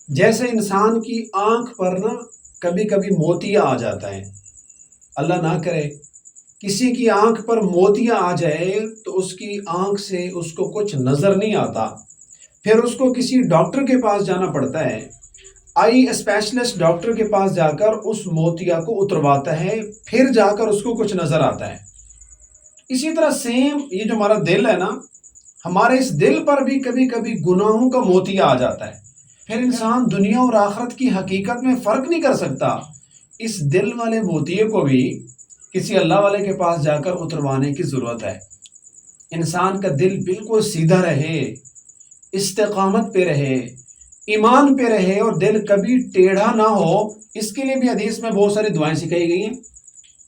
جیسے انسان کی آنکھ پر نا کبھی کبھی موتیا آ جاتا ہے، اللہ نہ کرے کسی کی آنکھ پر موتیا آ جائے تو اس کی آنکھ سے اس کو کچھ نظر نہیں آتا، پھر اس کو کسی ڈاکٹر کے پاس جانا پڑتا ہے، آئی اسپیشلسٹ ڈاکٹر کے پاس جا کر اس موتیا کو اترواتا ہے، پھر جا کر اس کو کچھ نظر آتا ہے۔ اسی طرح سیم یہ جو ہمارا دل ہے نا، ہمارے اس دل پر بھی کبھی کبھی گناہوں کا موتیا آ جاتا ہے، پھر انسان دنیا اور آخرت کی حقیقت میں فرق نہیں کر سکتا۔ اس دل والے موتیے کو بھی کسی اللہ والے کے پاس جا کر اتروانے کی ضرورت ہے۔ انسان کا دل بالکل سیدھا رہے، استقامت پہ رہے، ایمان پہ رہے اور دل کبھی ٹیڑھا نہ ہو، اس کے لیے بھی حدیث میں بہت ساری دعائیں سکھائی گئی ہیں۔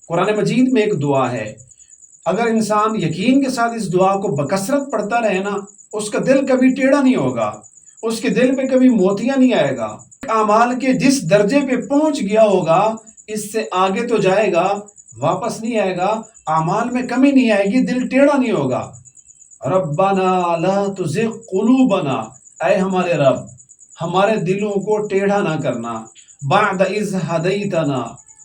قرآن مجید میں ایک دعا ہے، اگر انسان یقین کے ساتھ اس دعا کو بکثرت پڑھتا رہے نا، اس کا دل کبھی ٹیڑھا نہیں ہوگا، اس کے دل پہ کبھی موتیا نہیں آئے گا۔ اعمال کے جس درجے پہ پہنچ گیا ہوگا اس سے آگے تو جائے گا، واپس نہیں آئے گا، اعمال میں کمی نہیں آئے گی، دل ٹیڑھا نہیں ہوگا۔ ربنا لا تزغ قلوبنا، اے ہمارے رب ہمارے دلوں کو ٹیڑھا نہ کرنا، بعد اذ ہدیتنا،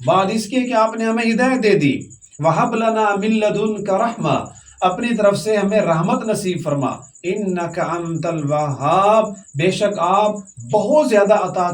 بعد اس کے کہ آپ نے ہمیں ہدایت دے دی، وہب لنا من لدنک رحمہ، اپنی طرف سے ہمیں رحمت نصیب فرما، انک انت الوہاب، بے شک آپ بہت زیادہ عطا